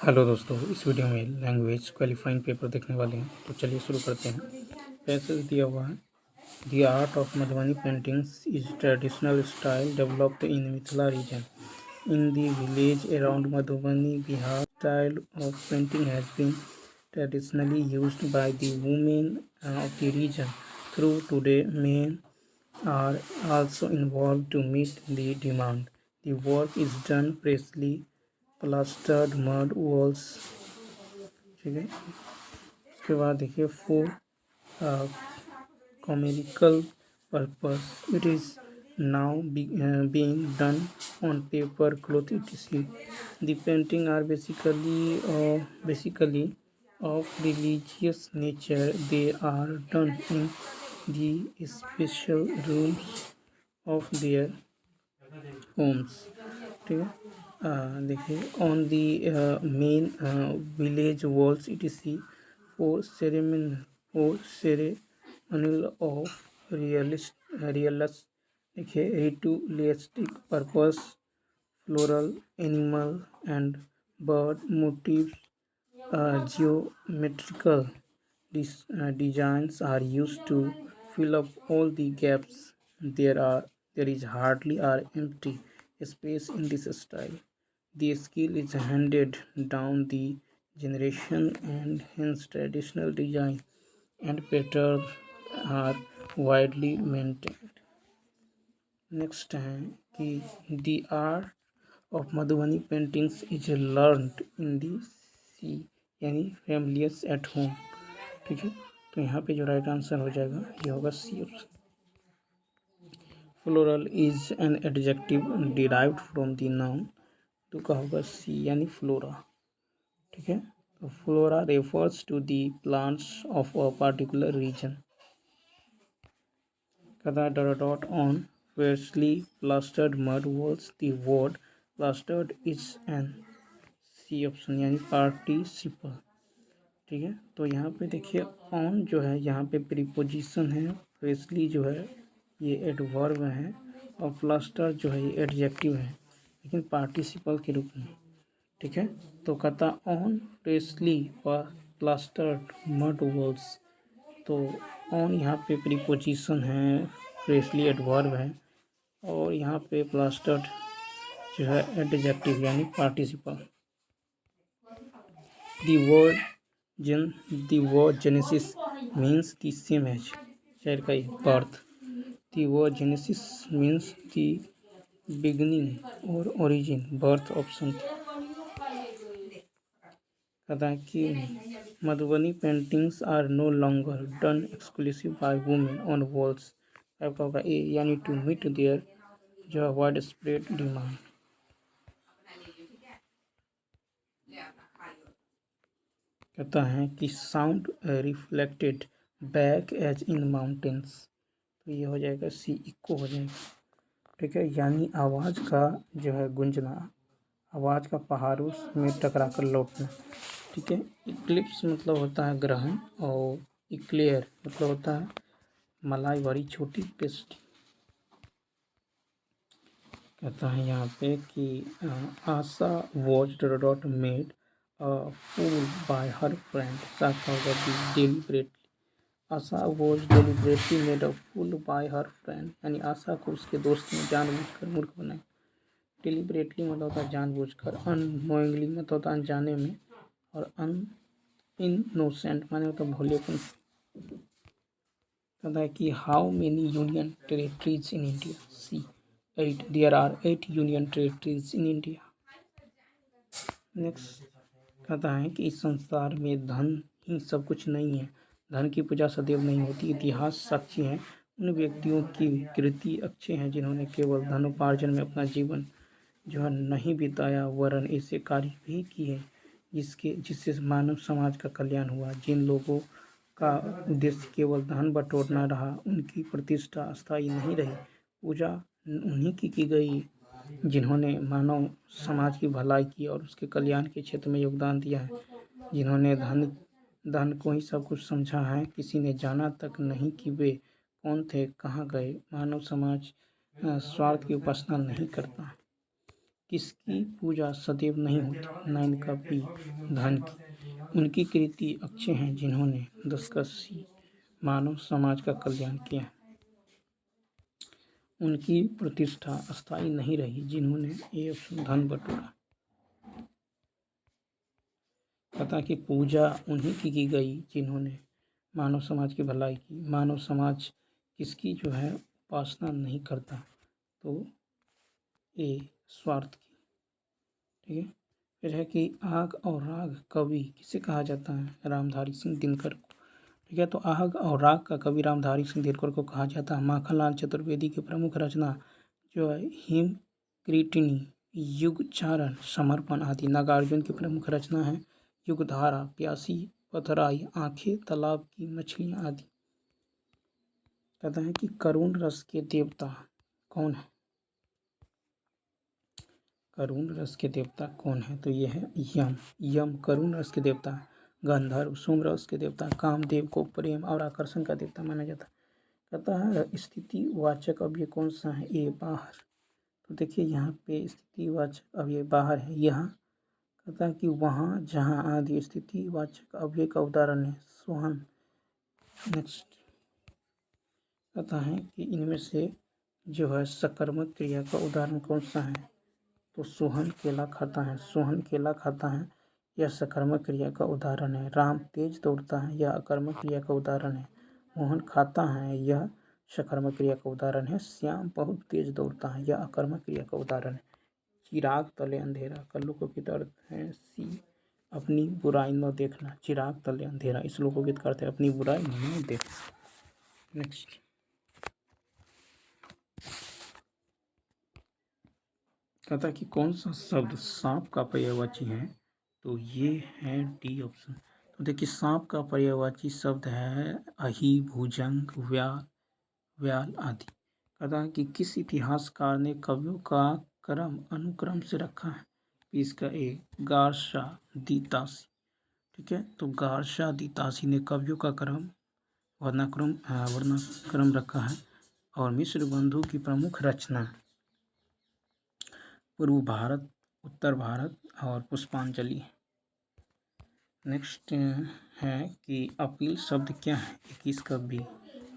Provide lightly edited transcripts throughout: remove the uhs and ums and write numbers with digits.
Hello दोस्तों, इस video में लैंग्वेज क्वालिफाइंग पेपर देखने वाले हैं। तो चलिए शुरू करते हैं। पैसेज दिया हुआ है। The art of Madhubani paintings is traditional style developed in Mithila region in the village around Madhubani, Bihar. Style of painting has been traditionally used by the women of the region. Through today, men are also involved to meet the demand. The work is done freshly plastered mud walls, ठीक है। उसके बाद देखिए for कॉमेडिकल purpose it is now being done on paper, cloth, etc. The painting are basically of religious nature. They are done in the special rooms of their homes, ठीक है। देखिए on the main village walls etc for ceremonial of reals देखिए ritualistic purpose floral animal and bird motives geometrical designs are used to fill up all the gaps. There is hardly or empty space in this style. The skill is handed down the generation and hence traditional design and patterns are widely maintained. Next है कि the art of Madhubani paintings is learned in the sea यानी families at home, ठीक है। तो यहाँ पे जो right answer हो जाएगा ये होगा C option. Floral is an adjective derived from the noun, तो क्या होगा सी यानी फ्लोरा, ठीक है। तो flora refers to the plants of a particular region. कहता dot on freshly plastered mud walls, the word plastered is an C option यानी participle, ठीक है। तो यहाँ पे देखिए ऑन जो है यहाँ पे प्रीपोजिशन है, फ्रेशली जो है ये एडवर्ब है और प्लास्टर जो है ये एडजेक्टिव है लेकिन पार्टिसिपल के रूप में, ठीक है। तो कहता on freshly plastered mud walls, तो ऑन यहाँ पे प्रीपोजिशन है, फ्रेशली एडवर्ब है और यहाँ पे प्लास्टर्ड जो है एडजेक्टिव यानी participle. The word Genesis means the same as शायर का birth. The word Genesis means the beginning or origin, birth option। कहता है कि Madhubani paintings are no longer done exclusive by women on walls. आपका होगा ए यानी टू मीट देयर जो है वाइड स्प्रेड डिमांड। कहता है कि sound reflected back as in mountains, तो ये हो जाएगा सी इको हो जाएगा, ठीक है। यानी आवाज़ का जो है गूंजना, आवाज़ का पहाड़ों में टकरा कर लौटना, ठीक है। इक्लिप्स मतलब होता है ग्रहण और इक्लेयर मतलब होता है मलाई बड़ी छोटी पेस्ट। कहता है यहाँ पे कि Asha was dot made fool by her friend, साथ होगा deliberately. Asha was deliberately made a fool by her friend, यानी आशा को उसके दोस्त ने जानबूझकर मूर्ख बनाया। डिलिबरेटली मतलब होता है जानबूझकर, अननोइंगली मतलब होता है अनजाने में और इनोसेंट माने होता है भोलेपन। कहता है कि how many union territories in India, see 8, there are 8 union territories in India. Next कहता है कि इस संसार में धन ही सब कुछ नहीं है, धन की पूजा सदैव नहीं होती। इतिहास साक्षी है उन व्यक्तियों की कृति अच्छे हैं जिन्होंने केवल धनोपार्जन में अपना जीवन जो है नहीं बिताया, वरन ऐसे कार्य भी किए जिससे मानव समाज का कल्याण हुआ। जिन लोगों का उद्देश्य केवल धन बटोरना रहा, उनकी प्रतिष्ठा स्थायी नहीं रही। पूजा उन्हीं की गई जिन्होंने मानव समाज की भलाई की और उसके कल्याण के क्षेत्र में योगदान दिया है, जिन्होंने धन को ही सब कुछ समझा है। किसी ने जाना तक नहीं कि वे कौन थे, कहाँ गए। मानव समाज स्वार्थ की उपासना नहीं करता। किसकी पूजा सदैव नहीं होती। 9 का बी धन की। उनकी कृति अच्छे हैं जिन्होंने 10 का सी मानव समाज का कल्याण किया। उनकी प्रतिष्ठा स्थायी नहीं रही जिन्होंने ये धन बटोरा। कहता कि पूजा उन्हीं की गई जिन्होंने मानव समाज की भलाई की। मानव समाज किसकी जो है उपासना नहीं करता, तो ये स्वार्थ की। ठीक है। फिर है कि आग और राग कवि किसे कहा जाता है? रामधारी सिंह दिनकर को। ठीक है। तो आग और राग का कवि रामधारी सिंह दिनकर को कहा जाता है। माखनलाल चतुर्वेदी की प्रमुख रचना जो है हिम कृतिनी, युगचारण, समर्पण आदि। नागार्जुन की प्रमुख रचना है युगधारा, प्यासी पथराई, आंखें तालाब की मछलियां आदि। कहता है कि करुण रस के देवता कौन है? करुण रस के देवता कौन है? तो ये है यम। यम करुण रस के देवता है। गंधर्व सोम रस के देवता। कामदेव को प्रेम और आकर्षण का देवता माना जाता है। कहता है स्थिति वाचक अव्यय कौन सा है? ए बाहर। तो देखिए यहाँ पे स्थिति वाचक अव्यय बाहर है। यहाँ कहता है कि वहाँ जहाँ आदि स्थिति वाचक अव्यय का उदाहरण है सोहन। नेक्स्ट कहता है कि इनमें से जो है सकर्मक क्रिया का उदाहरण कौन सा है? तो सोहन केला खाता है। सोहन केला खाता है, यह सकर्मक क्रिया का उदाहरण है। राम तेज दौड़ता है, यह अकर्मक क्रिया का उदाहरण है। मोहन खाता है, यह सकर्मक क्रिया का उदाहरण है। श्याम बहुत तेज दौड़ता है, यह अकर्मक क्रिया का उदाहरण है। चिराग तले अंधेरा का लोकोक्ति अर्थ है सी अपनी बुराई न देखना। चिराग तले अंधेरा इस लोकोक्ति का अर्थ है अपनी बुराई न देखना। नेक्स्ट कहता कि कौन सा शब्द सांप का पर्यायवाची है? तो ये है डी ऑप्शन। तो देखिए सांप का पर्यायवाची शब्द है अहि, भुजंग, व्याल आदि। कहता है कि किस इतिहासकार ने कवियों का क्रम अनुक्रम से रखा है? इसका ए गार्शा दी तासी। ठीक है। तो गार्शा दी तासी ने कवियों का क्रम वर्णाक्रम रखा है। और मिश्र बंधु की प्रमुख रचना पूर्व भारत, उत्तर भारत और पुष्पांजलि। नेक्स्ट है कि अपील शब्द क्या है? 21 का बी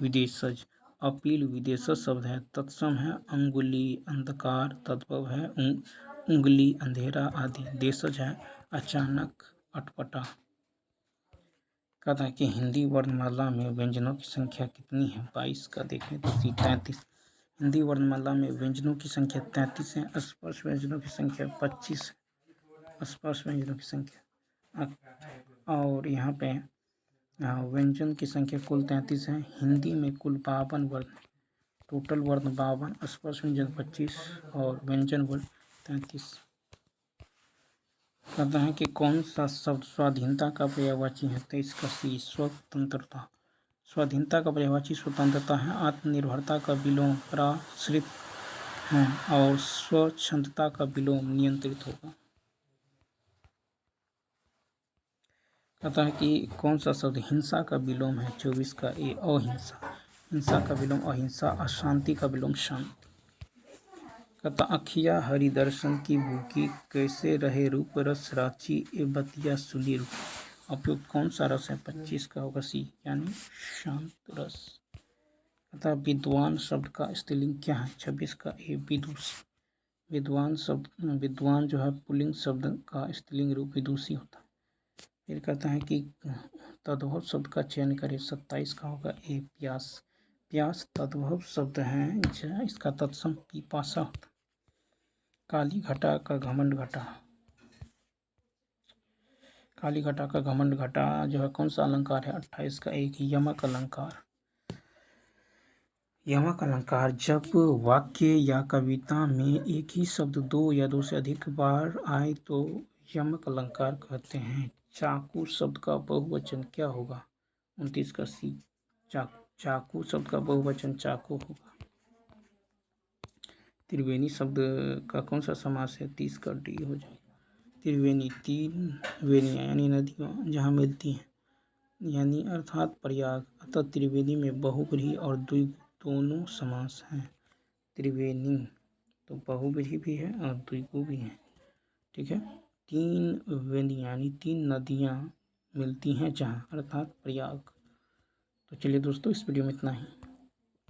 विदेशज। अपील विदेशज शब्द है। तत्सम है अंगुली अंधकार, तद्भव है उंगली अंधेरा आदि। देशज है अचानक, अटपटा। कहता है कि हिंदी वर्णमाला में व्यंजनों की संख्या कितनी है? 22 का देखें तो सी 33। हिंदी वर्णमाला में व्यंजनों की संख्या 33 है। स्पर्श व्यंजनों की संख्या 25 है। स्पर्श व्यंजनों की संख्या और यहाँ पे व्यंजन की संख्या कुल 33 है। हिंदी में कुल 52 वर्ण, टोटल वर्ण 52, स्पर्श व्यंजन 25 और व्यंजन वर्ण 33। कहता है कि कौन सा शब्द स्वाधीनता का पर्यायवाची है? तो इसका सी स्वतंत्रता। स्वाधीनता का पर्यायवाची स्वतंत्रता है। आत्मनिर्भरता का विलोम पराश्रित है और स्वच्छंदता का विलोम नियंत्रित होगा। कहता है कि कौन सा शब्द हिंसा का विलोम है? 24 का ए अहिंसा। हिंसा का विलोम अहिंसा, अशांति का विलोम शांति। कहता अखिया हरि दर्शन की भूखी, कैसे रहे रूप रस राची, ए बतिया सुनी रुकी। उपयुक्त कौन सा रस है? 25 का होगा सी यानी शांत रस। कहता विद्वान शब्द का स्त्रीलिंग क्या है? 26 का ए विदुषी। विद्वान शब्द, विद्वान जो है पुल्लिंग शब्द का स्त्रीलिंग रूप विदुषी होता है। फिर कहता है कि तद्भव शब्द का चयन करें। 27 का होगा ए प्यास। प्यास तद्भव शब्द है, इसका तत्सम पिपासा होता है। काली घटा का घमंड घटा। काली घटा का घमंड घटा जो है कौन सा अलंकार है? 28 का एक यमक अलंकार। यमक अलंकार जब वाक्य या कविता में एक ही शब्द दो या दो से अधिक बार आए तो यमक अलंकार कहते हैं। चाकू शब्द का बहुवचन क्या होगा? 29 का सी चाकू। चाकू शब्द का बहुवचन चाकू होगा। त्रिवेणी शब्द का कौन सा समास है? 30 का डी हो जाएगा। त्रिवेणी तीन वेणियाँ यानी नदियाँ जहाँ मिलती हैं यानी अर्थात प्रयाग। अतः त्रिवेणी में बहुव्रीहि और द्विगु दोनों समास हैं। त्रिवेणी तो बहुव्रीहि भी है और द्विगु भी है। ठीक है, 3 वेदी यानी 3 नदियाँ मिलती हैं जहाँ, अर्थात प्रयाग। तो चलिए दोस्तों, इस वीडियो में इतना ही।